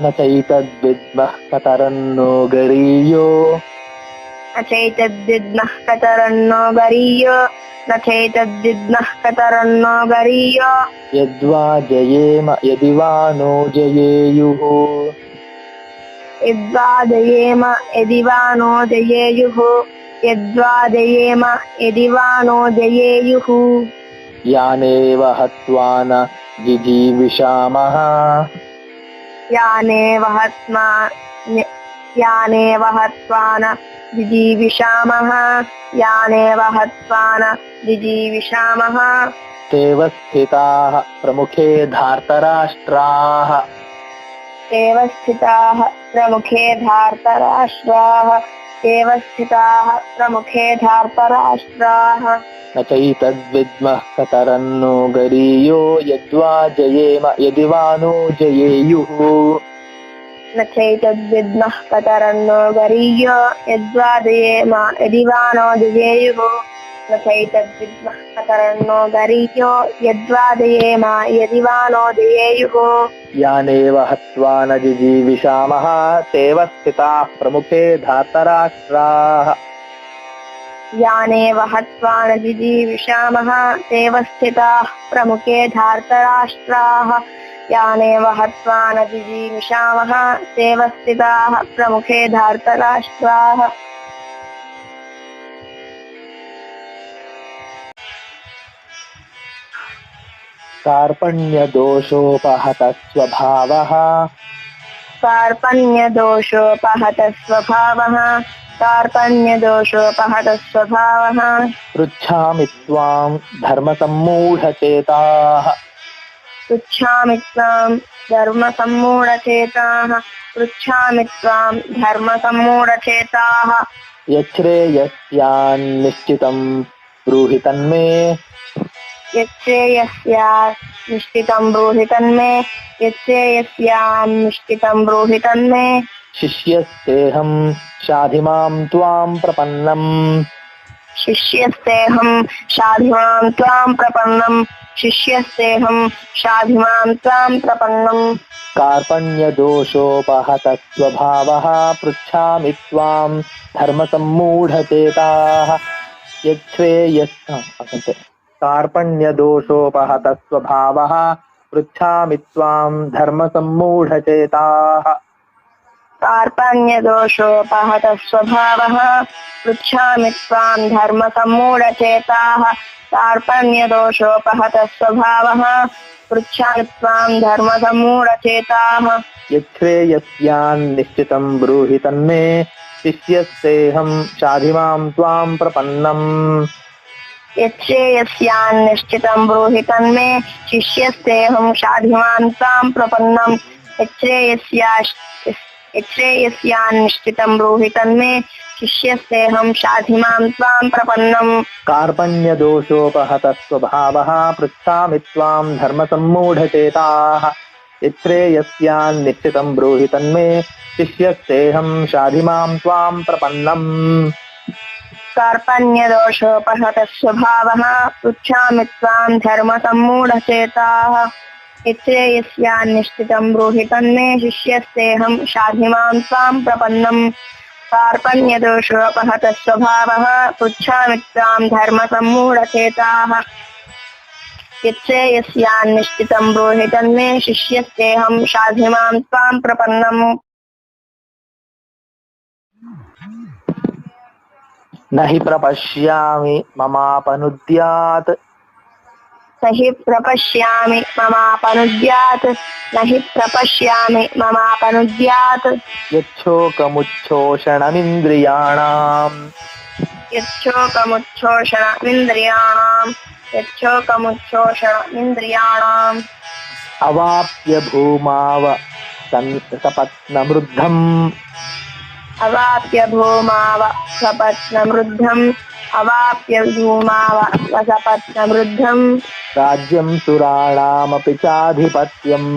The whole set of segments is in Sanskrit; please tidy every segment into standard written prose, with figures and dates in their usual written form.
न चैतद्विद्मः कतरन्नो गरीयो न चैतद्विद्मः कतरन्नो गरीयो न चैतद्विद्मः कतरन्नो गरीयो यद्वा जयेम यदि वा नो जयेयुः यद्वा जयेम यदि वा नो जयेयुः यद्वा जयेम यदि वा नो जयेयुः यानेव हत्वा न जिजीविषामः यानेव हत्वा न जिजीविषामः यानेव हत्वा न जिजीविषामः तेव स्थिताः प्रमुखे धार्तराष्ट्राः एव स्थिताः प्रमुखे धार्तराष्ट्राः एव स्थिताः प्रमुखे धार्तराष्ट्राः न चैतद्विद्मः कतरन्नो गरीयो यद्वा जयेम यदि वा नो जयेयुः न चैतद्विद्मः कतरन्नो गरीयो यद्वा जयेम यदि वा नो जयेयुः न चैतद्विद्मः कतरन्नो गरीयो यद्वा जयेम यदि वा नो जयेयुः यानेव हत्वा न जिजीविषामः तेव स्थिताः प्रमुखे धार्तराष्ट्राः यानेव हत्वा न जिजीविषामः तेव स्थिताः प्रमुखे धार्तराष्ट्राः यानेव हत्वा न जिजीविषामः तेव स्थिताः प्रमुखे धार्तराष्ट्राः कार्पण्यदोषोपहतः स्वभावः कार्पण्यदोषोपहतः स्वभावः कार्पण्यदोषोपहतः स्वभावः पृच्छामि त्वां धर्मसम्मूढचेताः पृच्छामि त्वां धर्मसम्मूढचेताः पृच्छामि त्वां धर्मसम्मूढचेताः यच्छ्रेयस्यान्निश्चितं ब्रूहि तन्मे यच्छ्रेयस्यात् निश्चितं ब्रूहि तन्मे यच्छ्रेयस्यान्निश्चितं ब्रूहि तन्मे शिष्यस्तेऽहं शाधिमां त्वां प्रपन्नम् शिष्यस्तेऽहं शाधिमां त्वां प्रपन्नं शिष्यस्तेऽहं शाधिमां त्वां प्रपन्नं कार्पण्यदोषोपहतः स्वभावः पृच्छामि त्वां धर्मसम्मूढचेताः कार्पण्यदोषोपहतः स्वभावः पृच्छामि त्वां धर्मसम्मूढचेताः कार्पण्यदोषोपहतः स्वभावः पृच्छामि त्वां धर्मसम्मूढचेताः कार्पण्यदोषोपहतः स्वभावः पृच्छामि त्वां धर्मसम्मूढचेताः यच्छ्रेयस्यान्निश्चितं ब्रूहि तन्मे शिष्यस्तेऽहं शाधिमां त्वां प्रपन्नम् यच्छ्रेयस्यान्निश्चितं ब्रूहि तन्मे शिष्यस्तेऽहं शाधिमां त्वां प्रपन्नं यच्छ्रेयस्यान्निश्चितं ब्रूहि तन्मे शिष्यस्तेऽहं शाधिमां त्वां प्रपन्नं कार्पण्यदोषोपहतः स्वभावः पृच्छामि त्वां धर्मसम्मूढचेताः यच्छ्रेयस्यान्निश्चितं ब्रूहि तन्मे शिष्यस्तेऽहं शाधिमां त्वां प्रपन्नम् कार्पण्यदोषोपहतः स्वभावः पृच्छामि त्वां धर्मसम्मूढचेताः यच्छ्रेयस्यान्निश्चितं ब्रूहि तन्मे शिष्यस्तेऽहं शाधिमां त्वां प्रपन्नं कार्पण्यदोषोपहतः स्वभावः पृच्छामि त्वां धर्मसम्मूढचेताः यच्छ्रेयस्यान्निश्चितं ब्रूहि तन्मे शिष्यस्तेऽहं शाधिमां त्वां प्रपन्नं न हि प्रपश्यामि ममापनुद्यात् न हि प्रपश्यामि ममापनुद्यात् न हि प्रपश्यामि ममापनुद्यात् यच्छोकमुच्छोषणमिन्द्रियाणाम् यच्छोकमुच्छोषणमिन्द्रियाणाम् अवाप्य भूमाव सपत्नमृद्धम् अवाप्य भूमाव सपत्नमृद्धम् अवाप्य भूमाव सपत्नमृद्धम् राज्यं सुराणामपि चाधिपत्यम्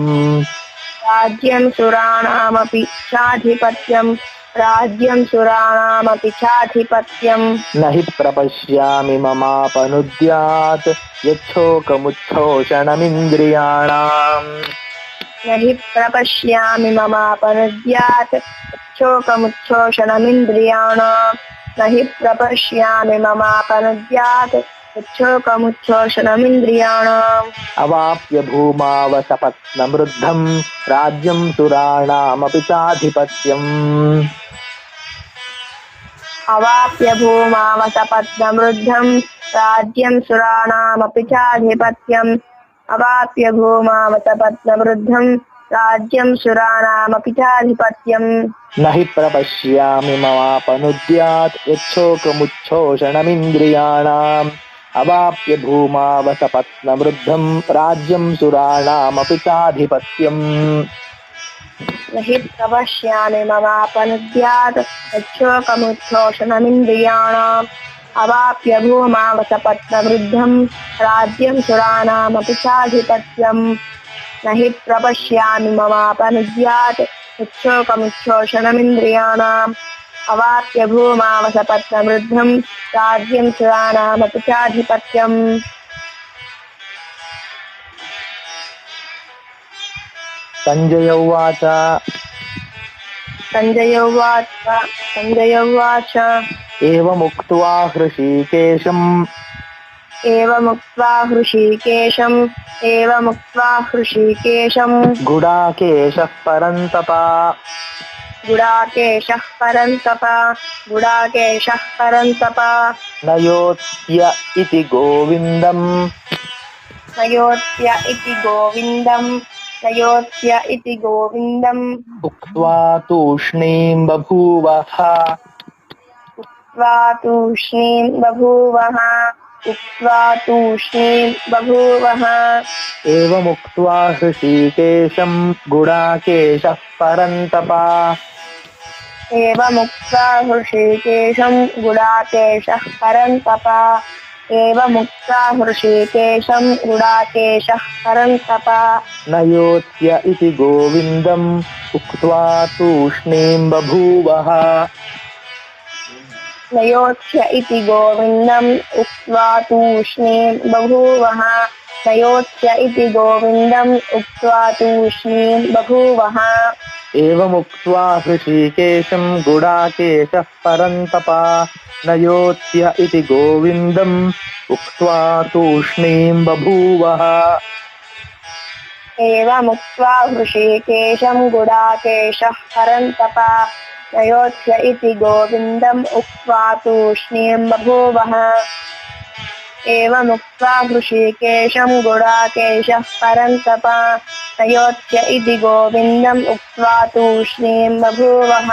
राज्यं सुराणामपि चाधिपत्यम् राज्यं सुराणामपि चाधिपत्यम् न हि प्रपश्यामि ममापनुद्यात् यच्छोकमुच्छोषणमिन्द्रियाणाम् न हि प्रपश्यामि ममापनुद्यात् उच्छोकमुच्छोषणमिन्द्रियाणाम् न हि प्रपश्यामि ममापनुद्यात् उच्छोकमुच्छोषणमिन्द्रियाणाम् अवाप्य भूमावसपत्नमृद्धं राज्यं सुराणामपि चाधिपत्यम् अवाप्य भूमावसपत्नमृद्धम् राज्यं सुराणामपि चाधिपत्यम् अवाप्य भूमावसपत्नमृद्धम् राज्यं सुराणामपि चाधिपत्यम् न हि प्रपश्यामि ममापनुद्यात् यच्छोकमुच्छोषणमिन्द्रियाणाम् अवाप्य भूमावसपत्नमृद्धं राज्यं सुराणामपि चाधिपत्यम् न हि प्रपश्यामि ममापनुद्यात् यच्छोकमुच्छोषणमिन्द्रियाणाम् अवाप्य भूमावसपत्नवृद्धम् राज्यं सुराणामपि चाधिपत्यम् न हि प्रपश्यामि ममापनुद्यात् यच्छोकमुच्छोषणमिन्द्रियाणाम् अवाप्य भूमावसपत्नवृद्धम् राज्यं सुराणामपि चाधिपत्यम् सञ्जय उवाच संजय उवाच एवमुक्त्वा हृषीकेशम् गुडाकेशः परन्तप नयोत्य इति गोविन्दम् उक्त्वा तूष्णीं बभूवः एवमुक्त्वा हृषीकेशं गुडाकेशः परन्तप नयोत्य इति गोविन्दम् उक्त्वा तूष्णीं बभूवः नयोत्य इति गोविन्दम् उक्त्वा तूष्णीं बभूवः एवमुक्त्वा हृषीकेशं गुडाकेशः परन्तप नयोत्य इति गोविन्दम् उक्त्वा तूष्णीं बभूवः एवमुक्त्वा हृषीकेशं गुडाकेशः परन्तप नयोत्य इति गोविन्दम् उक्त्वा तूष्णीं बभूवः एवमुक्त्वा हृषीकेशं गुडाकेशः परन्तप नयोत्य इति गोविन्दम् उक्त्वा तूष्णीं बभूवः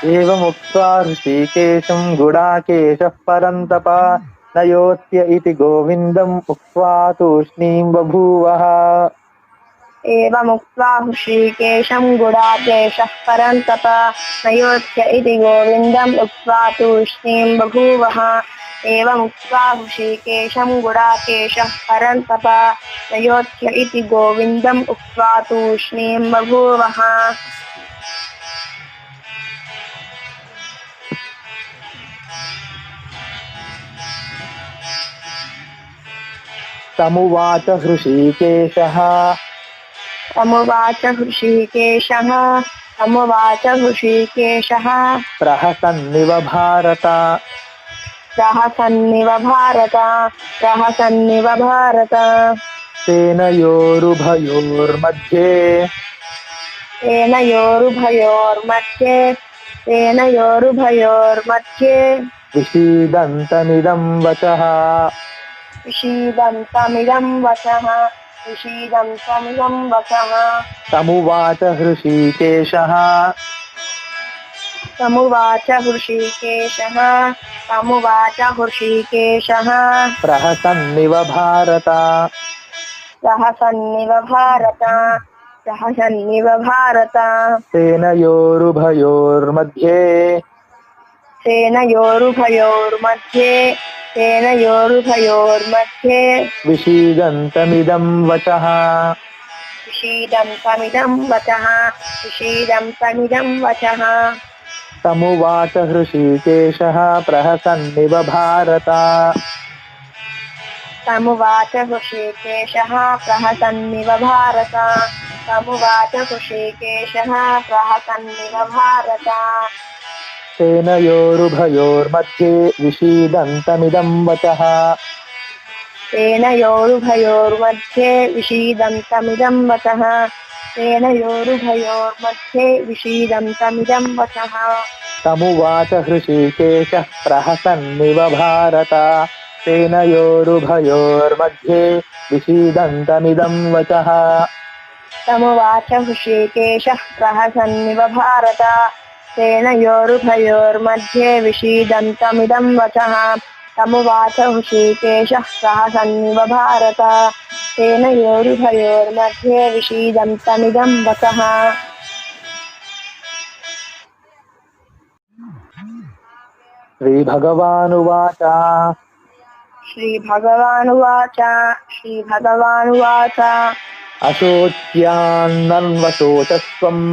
एवमुक्त्वा हृषीकेशं गुडाकेशः परन्तप नयोत्य इति गोविन्दम् उक्त्वा तूष्णीं बभूवः एवमुक्त्वा हृषीकेशं गुडाकेशः परन्तप नयोत्य इति गोविन्दम् उक्त्वा तूष्णीं बभूवः एवमुक्त्वा हृषीकेशं गुडाकेशः परन्तप नयोत्य इति गोविन्दम् उक्त्वा तूष्णीं बभूवः तमुवाच हृषीकेशः प्रहसन्निव भारत सेनयोरुभयोर्मध्ये विषीदन्तमिदं वचः तमुवाच हृषीकेशः प्रहसन्निव भारत सेनयोरुभयोर्मध्ये विषीदन्तमिदं वचः तमुवाच हृषीकेशः प्रहसन्निव भारत तमुवाच ऋषिकेशः प्रहसन्निव भारत सेनयोरुभयोर्मध्ये विषीदन्तमिदं वचः सेनयोरुभयोर्मध्ये विषीदन्तमिदं वचः सेनयोरुभयोर्मध्ये विषीदन्तमिदं वचः तमुवाच हृषीकेशः प्रहसन्निव भारत सेनयोरुभयोर्मध्ये विषीदन्तमिदं वचः तमुवाच हृषीकेशः प्रहसन्निव भारत सेनयोरुभयोर्मध्ये विषीदन्तमिदं वचः तमुवाच हृषीकेशः प्रहसन्निव भारत सेनयोरुभयोर्मध्ये विषीदन्तमिदं वचः श्रीभगवानुवाच श्रीभगवानुवाच अशोच्यान्नन्वशोचस्त्वम्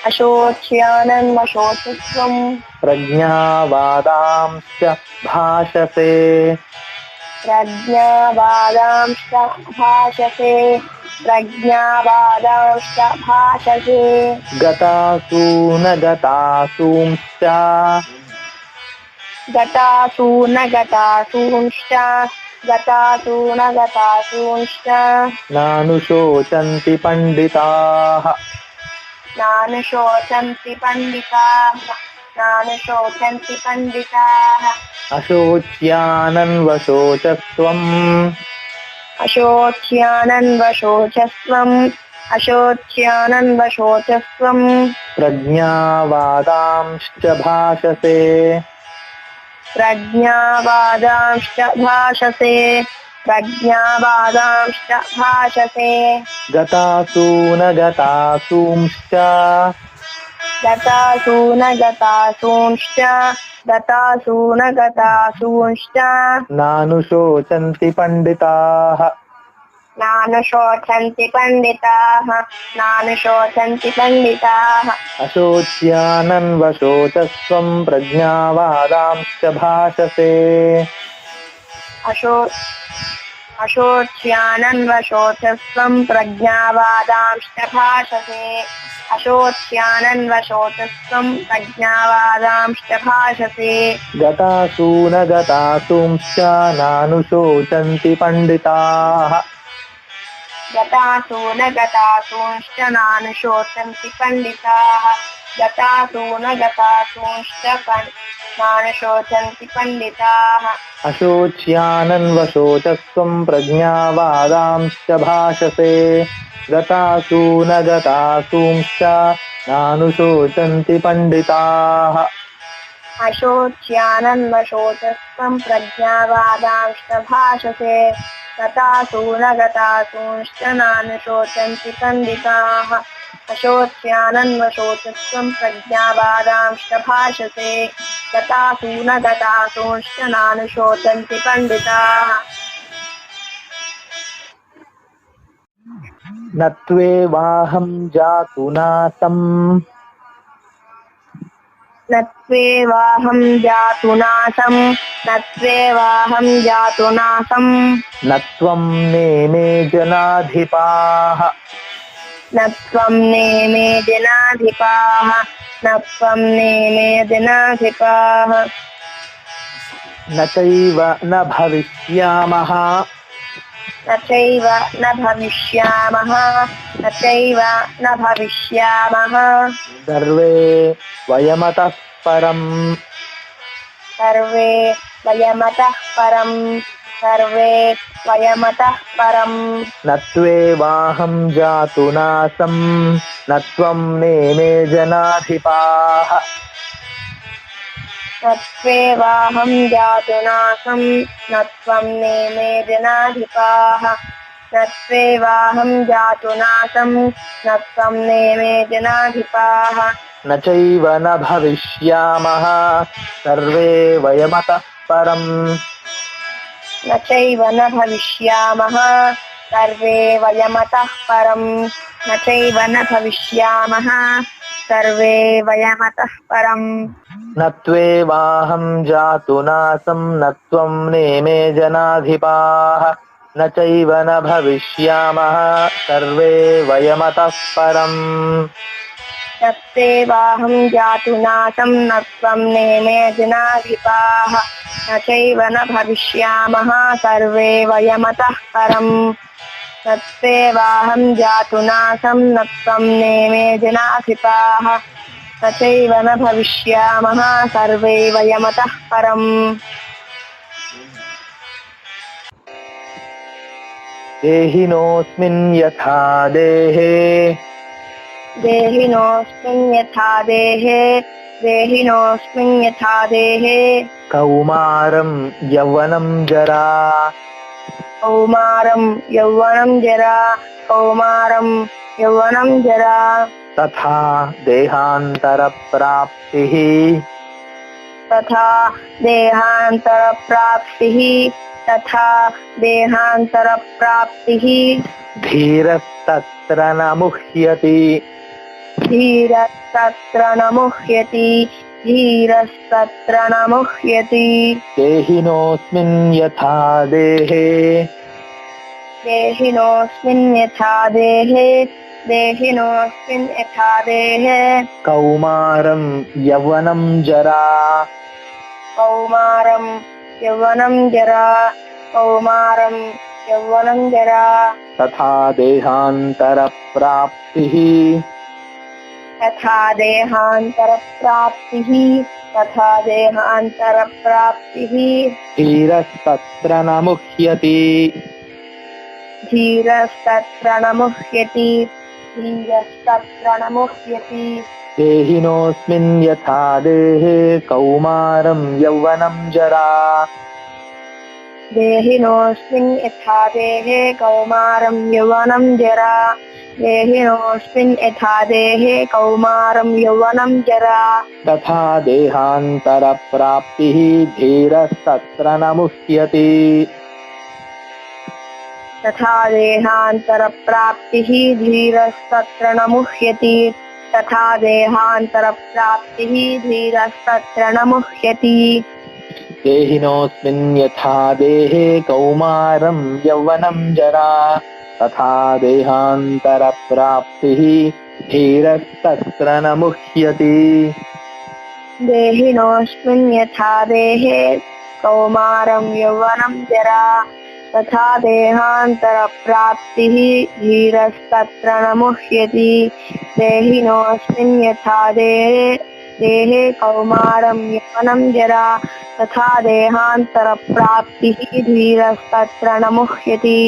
अशोच्यानन्वशोचस्त्वम् प्रज्ञावादांश्च भाषसे गतासु न गतासूंश्च नानुशोचन्ति पंडिताः अशोच्यानन्वशोचस्त्वम् प्रज्ञावादांश्च भाषसे गतासु न गतासूंश्च नानुशोचन्ति पंडिताः अशोच्यानन्वशोचस्त्वम् प्रज्ञावादांश्च भाषसे अशोच्यानन्वशोचस्त्वम् प्रज्ञावादांश्च भाषसे गतासु न गतासूंश्च नानुशोचन्ति पंडिताः अशोच्यानन्वशोचस्त्वम् प्रज्ञावादांश्च भाषसे गतासु न गतासूंश्च नानुशोचन्ति पंडिताः अशोच्यानन्वशोचस्त्वम् प्रज्ञावादांश्च भाषसे गतासु न गतासूंश्च नानुशोचन्ति पंडिताः अशोच्यानन्वशोचस्त्वम् प्रज्ञावादांश्च भाषसे गतासु न गतासूंश्च नानुशोचन्ति पंडिताः न त्वेवाहं जातुनासम् न त्वेवाहं जातुनासम् न त्वं नेमे जनाधिपाः न त्वं नेमे जनाधिपाः न चैव न भविष्यामः न चैव न भविष्यामः सर्वे वयमतः परम् न त्वेवाहं जातुनासम् न त्वं नेमे जनाधिपाः न त्वेवाहं जातुनासम् न त्वं नेमे जनाधिपाः न चैव न भविष्यामः सर्वे वयमतः परम् न चैव न भविष्यामः सर्वे वयमतः परम् न त्वेवाहं जातुनासं न त्वं नेमे जनाधिपाः न चैव न भविष्यामः सर्वे वयमतः परम् तत्सेवाहं जातु नाशं न त्वं नेमे जनाधिपाः न चैव न भविष्यामः सर्वे वयमतः परम् तत्सेवाहं जातु नाशं न त्वं नेमे जनाधिपाः न चैव न भविष्यामः सर्वे वयमतः परम् देहिनोऽस्मिन् यथा देहे देहिनोऽस्मिन् यथा देहे कौमारं यौवनं जरा कौमारं यौवनं जरा तथा देहान्तरप्राप्तिः धीरस्तत्र न मुह्यति देहिनोऽस्मिन् यथा देहे कौमारं यौवनं जरा तथा देहान्तरप्राप्तिः धीरस्तत्र न मुह्यति देहिनोऽस्मिन् यथा देहे कौमारं यौवनं जरा देहिनोऽस्मिन् यथा देहे कौमारं यौवनं जरा तथा देहान्तरप्राप्तिः धीरस्तत्र न मुह्यति तथा देहान्तरप्राप्तिः धीरस्तत्र न मुह्यति देहिनोऽस्मिन् यथा देहे कौमारं यौवनं जरा तथा देहान्तरप्राप्तिः धीरस्तत्र न मुह्यति देहिनोऽस्मिन् यथा देहे कौमारं यौवनं जरा तथा देहान्तरप्राप्तिः धीरस्तत्र न मुह्यति देहिनोऽस्मिन् यथा देहे कौमारं यौवनं जरा तथा देहान्तरप्राप्तिः धीरस्तत्र न मुह्यति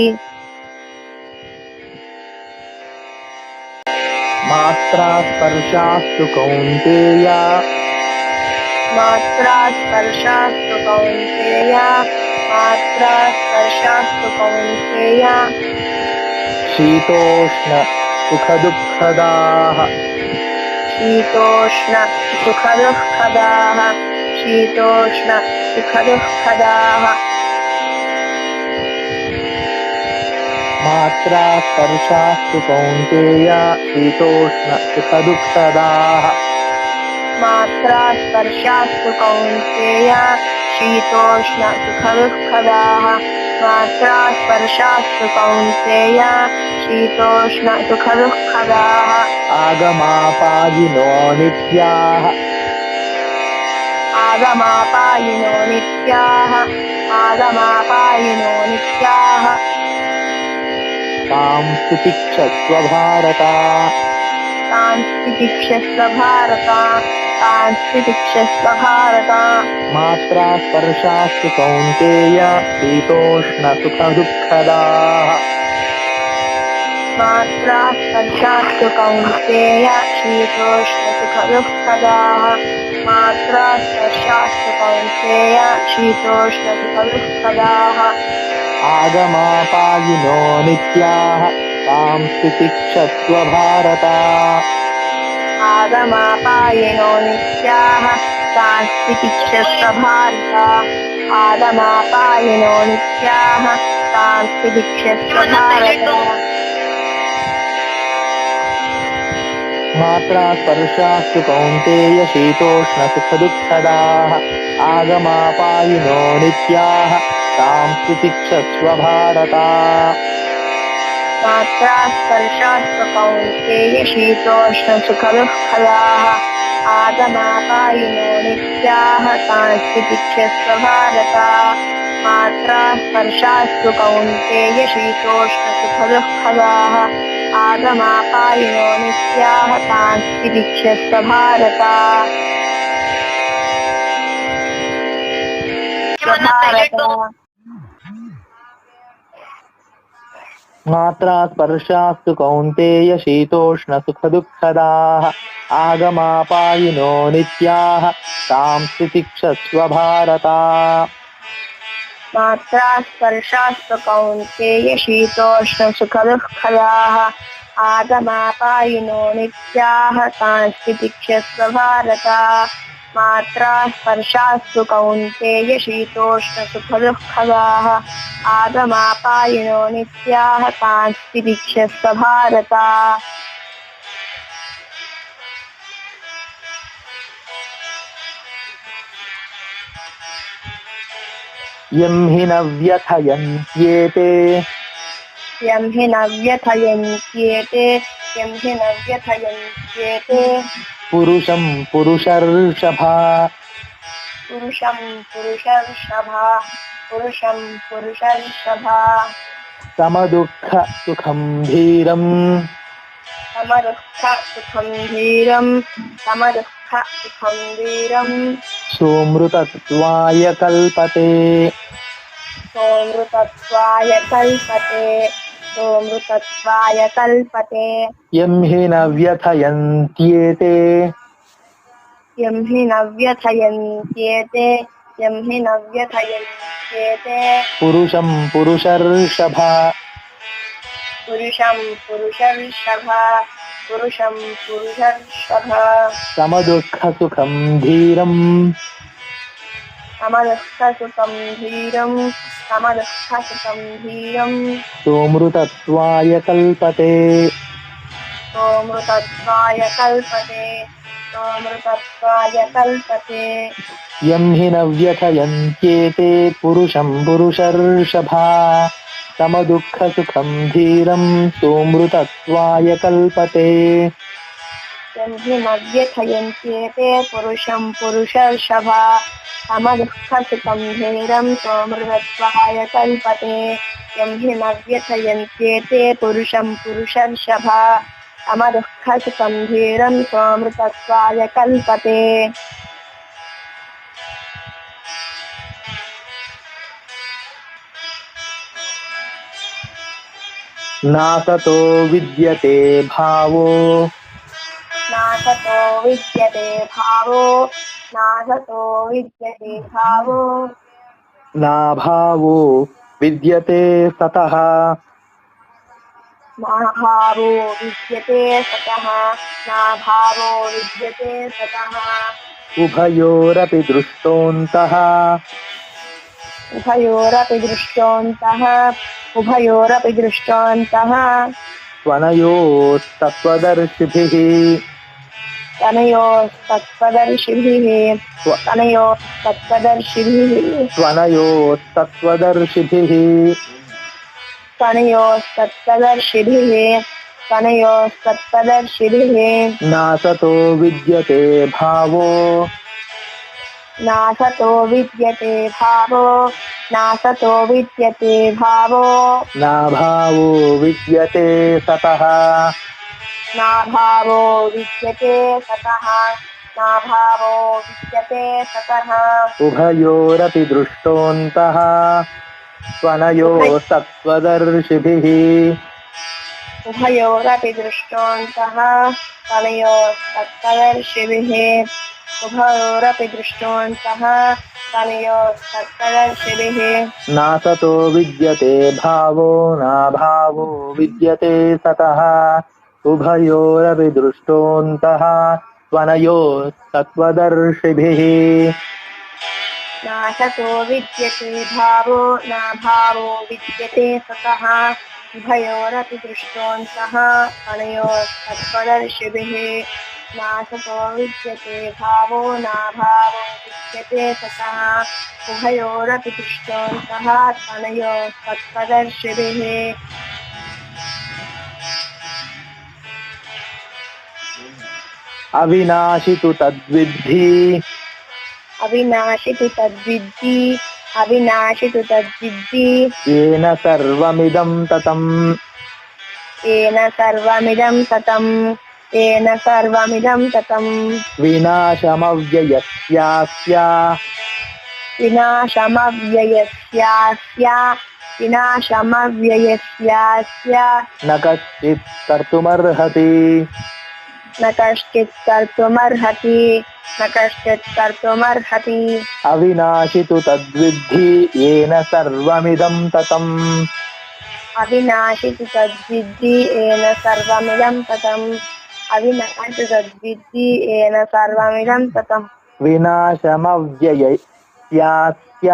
मात्रा स्पर्शास्तु कौन्तेय शीतोष्ण सुखदुःखदाः मात्रा स्पर्शास्तु कौन्तेय शीतोष्ण सुखदुःखदाः आगमापायिनो नित्याः तां तितिक्षस्व भारत मात्रा स्पर्शास्तु कौन्तेय शीतोष्ण सुखदुःखदाः आगमापायिनो नित्याः तां तितिक्षस्व भारत आगमापायिनो नित्याः सांस्थितिक्षस्व भारत मात्रा स्पर्शास्तु कौन्तेय शीतोष्ण सुखदुःखदाः आगमापायिनो नित्याः तां तितिक्षस्व भारत। मात्रा स्पर्शास्तु कौन्तेय शीतोष्णसुखदुःखदाः आगमापायिनो नित्याः तांस्ति तिक्षस्व भारत। मात्रा स्पर्शास्तु कौन्तेय शीतोष्णसुखदुःखदाः आगमापायिनो नित्याः तांस्ति तिक्षस्व भारत। मात्रा स्पर्शास्तु कौन्तेय शीतोष्ण सुखदुःखदाः आगमापायिनो नित्याः तां तितिक्षस्व भारत। मात्रा स्पर्शास्तु कौन्तेय शीतोष्णसुखदुःखदाः आगमापायिनो नित्याः तांस्ति तिक्षस्व भारत। मात्रा स्पर्शास्तु कौन्तेय शीतोष्णसुखदुःखदाः आगमापायिनो नित्याः तांस्ति तिक्षस्व भारत। यं हि न व्यथयन्त्येते यं हि न व्यथयन्त्येते यं हि न व्यथयन्त्येते पुरुषं पुरुषर्षभा पुरुषं पुरुषर्षभा पुरुषं पुरुषर्षभा समदुःख सुखं धीरम् समदुःख सुखं धीरं समदुःख सुखं धीरं सोमृतत्वाय कल्पते सोमृतत्वाय कल्पते सोमृतत्वाय कल्पते। यं हि न व्यथयन्त्येते यं हि न व्यथयन्त्येते यं हि न व्यथयन्त्येते पुरुषं पुरुषर्षभा पुरुषं पुरुषर्षभा पुरुषं पुरुषर्षभा समदुःखसुखं धीरम् समदुःखसुखं धीरं समदुःखसुखं धीरं सोमृतत्वाय कल्पते सोमृतत्वाय कल्पते सोमृतत्वाय कल्पते। यं हि न व्यथयन्त्येते पुरुषं पुरुषर्षभा समदुःखसुखं धीरं सोमृतत्वाय कल्पते यं हि न व्यथयन्त्येते पुरुषं पुरुषर्षभा समदुःखसुखं धीरं सोमृतत्वाय कल्पते। यं हि न व्यथयन्त्येते पुरुषं पुरुषर्षभा समदुःखसुखं धीरं सोमृतत्वाय कल्पते। नासतो विद्यते भावो नासतो विद्यते भावो नासतो विद्यते भावो नाभावो विद्यते सतः नाभावो विद्यते सतः नाभावो विद्यते सतः उभयोरपि दृष्टोऽन्तः उभयोरपि दृष्टोऽन्तः उभयोरपि दृष्टोऽन्तः त्वनयोस्तत्त्वदर्शिभिः तनयोस्तत्त्वदर्शिभिः तनयोस्तत्त्वदर्शिभिः त्वनयोस्तत्त्वदर्शिभिः तनयोस्तत्त्वदर्शिभिः तनयोस्तत्त्वदर्शिभिः नासतो विद्यते भावो नासतो विद्यते भावो नासतो विद्यते भावो नाभावो विद्यते सतः नाभावो विद्यते सतः नाभावो विद्यते सतः उभयोरपि दृष्टोऽन्तः त्वनयोस्तत्त्वदर्शिभिः उभयोरपि दृष्टोऽन्तः तनयोस्तत्त्वदर्शिभिः उभयोरपि दृष्टोऽन्तः तनयोस्तत्त्वदर्शिभिः नासतो विद्यते भावो नाभावो विद्यते सतः उभयोरपि दृष्टोऽन्तः त्वनयोस्तत्त्वदर्शिभिः नासतो विद्यते भावो नाभावो विद्यते सतः उभयोरपि दृष्टोऽन्तः तनयोस्तत्त्वदर्शिभिः नाशतो विद्यते भावो नाभावो विद्यते ततः उभयोरपि तिष्ठन्तः तनयोः तत्त्वदर्शिभिः अविनाशि तु तद्विद्धि अविनाशि तु तद्विद्धि अविनाशि तु तद्विद्धि येन सर्वमिदं ततम् येन सर्वमिदं ततम् येन सर्वमिदं ततम् विनाशमव्ययस्यास्य विनाशमव्ययस्यास्य विनाशमव्ययस्यास्य न कश्चित् कर्तुमर्हति न कश्चित् कर्तुमर्हति न कश्चित् कर्तुमर्हति अविनाशि तु तद्विद्धि येन सर्वमिदं ततम् अविनाशि तु तद्विद्धि येन सर्वमिदं ततम् अविनाशि तु तद्विद्धि येन सर्वमिदं ततम् विनाशमव्ययस्यास्य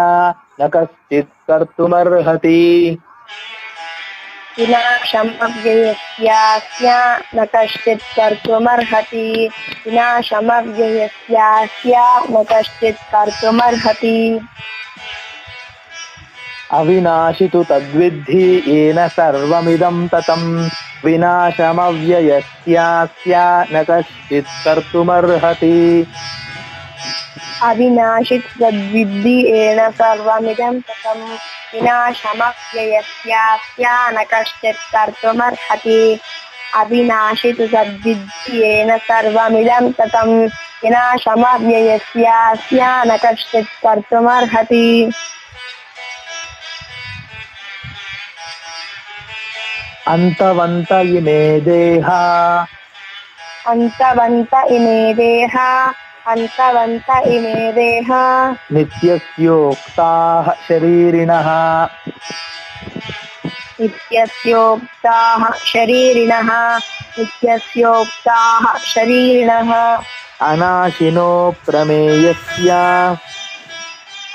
न कश्चित् कर्तुमर्हति विनाशमव्ययस्यास्य न कश्चित् कर्तुमर्हति विनाशमव्ययस्यास्य न कश्चित् कर्तुमर्हति अविनाशि तु तद्विद्धि येन सर्वमिदं ततम् विनाशमव्ययस्यास्य न कश्चित् कर्तुमर्हति अविनाशि तु तद्विद्धि येन सर्वमिदं ततम् विनाशमव्ययस्यास्य न कश्चित् कर्तुमर्हति अविनाशि तु तद्विद्धि येन सर्वमिदं ततम् विनाशमव्ययस्यास्य न कश्चित् कर्तुमर्हति अन्तवन्त इमे देहा अन्तवन्त इमे देहा अन्तवन्त इमे देहा नित्यस्योक्ताः शरीरिणः नित्यस्योक्ताः शरीरिणः नित्यस्योक्ताः शरीरिणः अनाशिनो प्रमेयस्य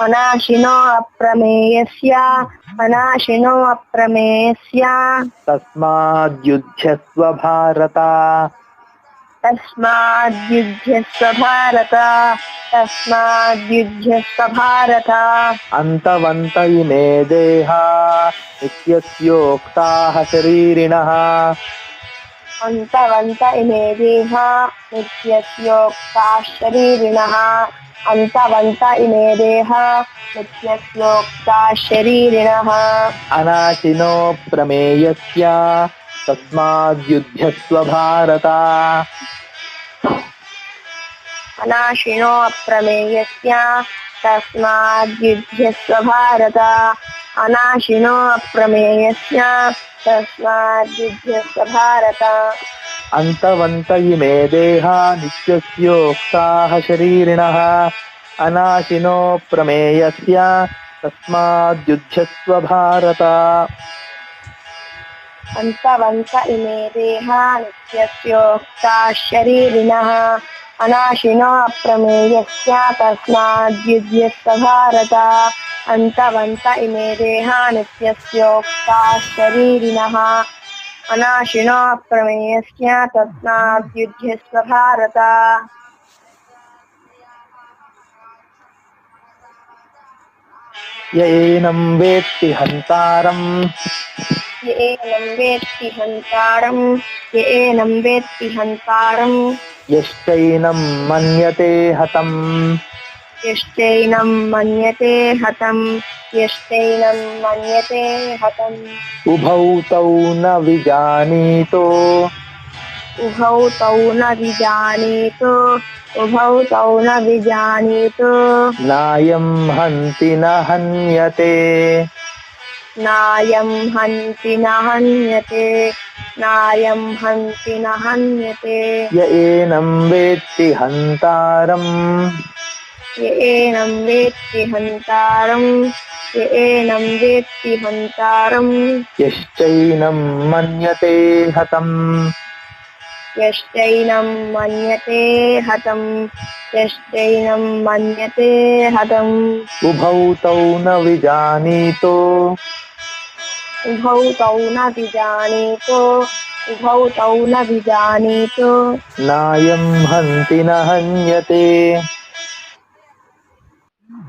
अनाशिनो अप्रमेयस्य अनाशिनो अप्रमेयस्य तस्माद्युध्यस्व भारत तस्माद्युध्यस्व भारत तस्माद्युध्यस्व भारत अन्तवन्त इमे देहा नित्यस्योक्ताः शरीरिणः अन्तवन्त इमे देहा नित्यस्योक्ताः शरीरिणः अन्तवन्त इमे देहा नित्यस्योक्ताः शरीरिणः अनाशिनो प्रमेयस्य तस्माद्युध्यस्व भारत अनाशिनो अप्रमेयस्य तस्माद्युध्यस्व भारत अनाशिनो अप्रमेयस्य तस्माद्युध्यस्व भारत अन्तवन्त इमे देहा नित्यस्योक्ताः शरीरिणः अनाशिनो प्रमेयस्य तस्माद्युध्यस्व भारत अन्तवन्त इमे देहा नित्यस्योक्ताः शरीरिणः अनाशिनो अप्रमेयस्य तस्माद्युध्यस्व भारत अन्तवन्त इमे देहा नित्यस्योक्ताः शरीरिणः अनाशिनो अप्रमेयस्य तस्माद्युध्यस्व भारत य एनं वेत्ति हन्तारम् य एनं वेत्ति हन्तारम् य एनं वेत्ति हन्तारम् यश्चैनं मन्यते हतम् यश्चैनं मन्यते हतम् यश्चैनं मन्यते हतम् उभौ तौ न विजानीतो उभौ तौ न विजानीतो उभौ तौ न विजानीतो नायं हन्ति न हन्यते नायं हन्ति न हन्यते नायं हन्ति न हन्यते य एनं वेत्ति हन्तारम् य एनं वेत्ति हन्तारम् य एनं वेत्ति हन्तारम् यश्चैनं मन्यते हतम् यश्चैनं मन्यते हतम् यश्चैनं मन्यते हतम् उभौ तौ न विजानीतो उभौ तौ न विजानीतो उभौ तौ न विजानीतो नायं हन्ति न हन्यते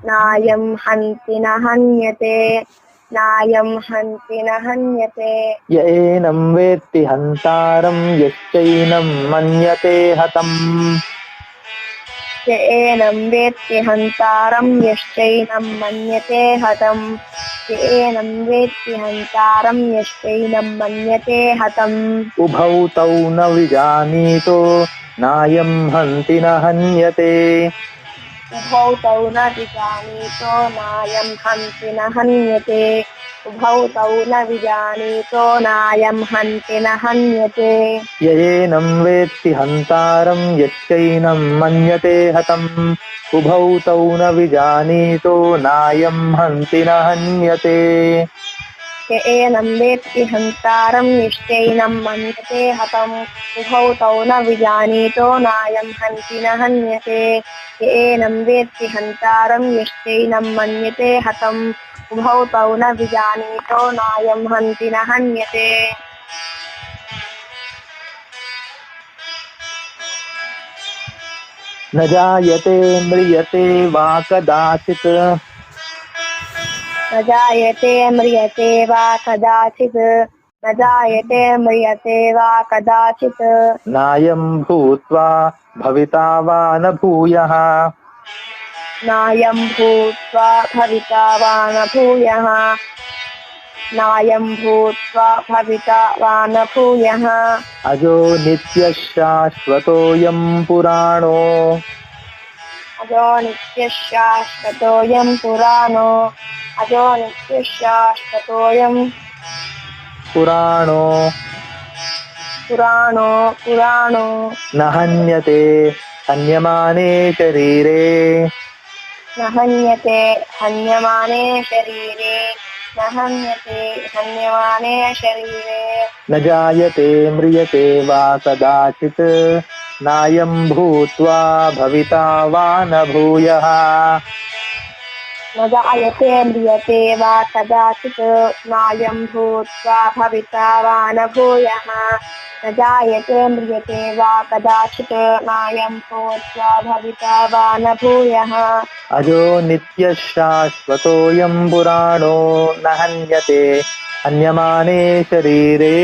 नायं हन्ति न हन्यते नायं हन्ति न हन्यते य एनं वेत्ति हन्तारं यश्चैनं मन्यते हतम् य एनं वेत्ति हन्तारं यश्चैनं मन्यते हतम् य एनं वेत्ति हन्तारं यश्चैनं मन्यते हतम् उभौ तौ न विजानीतो नायं हन्ति न हन्यते उभौ तौ न विजानीतो नायं हन्ति न हन्यते उभौ तौ न विजानीतो नायं हन्ति न हन्यते य एनं वेत्ति हन्तारं यश्चैनं मन्यते हतम् उभौ तौ न विजानीतो नायं हन्ति न हन्यते य एनं वेत्ति हन्तारं यश्चैनं मन्यते हतम् उभौ तौ न विजानीतो नायं हन्ति न हन्यते य एनं वेत्ति हन्तारं यश्चैनं मन्यते हतम् उभौ तौ न विजानीतो नायं हन्ति न हन्यते न जायते म्रियते वा कदाचित् न जायते म्रियते वा कदाचित् न जायते म्रियते वा कदाचित् नायं भूत्वा भविता वा न भूयः नायं भूत्वा भविता वा न भूयः नायं भूत्वा भविता वा न भूयः अजो नित्यः शाश्वतोऽयं पुराणो अजो नित्यः शाश्वतोऽयं पुराणो अजो नित्यः शाश्वतोऽयं पुराणो पुराणो न हन्यते हन्यमाने शरीरे न हन्यते हन्यमाने शरीरे न हन्यते हन्यमाने शरीरे न जायते म्रियते वा कदाचित् नायं भूत्वा भविता वा न भूयः न जायते म्रियते वा कदाचित् नायं भूत्वा भविता वा न भूयः न जायते म्रियते वा कदाचित् नायं भूत्वा भविता वा न भूयः अजो नित्यः शाश्वतोऽयं पुराणो न हन्यते हन्यमाने शरीरे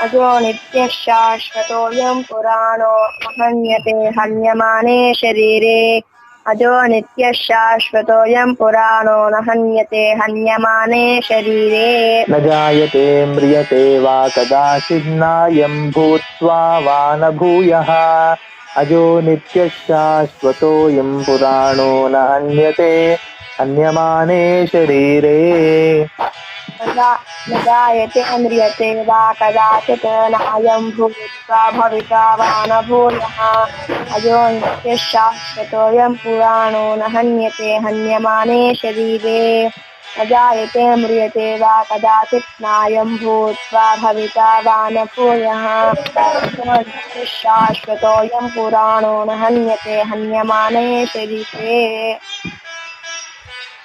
अजो नित्यः शाश्वतोऽयं पुराणो न हन्यते हन्यमाने शरीरे अजो नित्यः शाश्वतोऽयं पुराणो न हन्यते हन्यमाने शरीरे न जायते म्रियते वा कदाचित् नायं भूत्वा वा न भूयः अजो नित्यः शाश्वतोऽयं पुराणो न हन्यते हन्यमाने शरीरे न जायते म्रियते वा कदाचित् नायं भूत्वा भविता वा न भूयः अजो नित्यः शाश्वतोऽयं पुराणो न हन्यते हन्यमाने शरीरे न जायते म्रियते वा कदाचित् नायं भूत्वा भविता वा न भूयः अजो नित्यः शाश्वतोऽयं पुराणो न हन्यते हन्यमाने शरीरे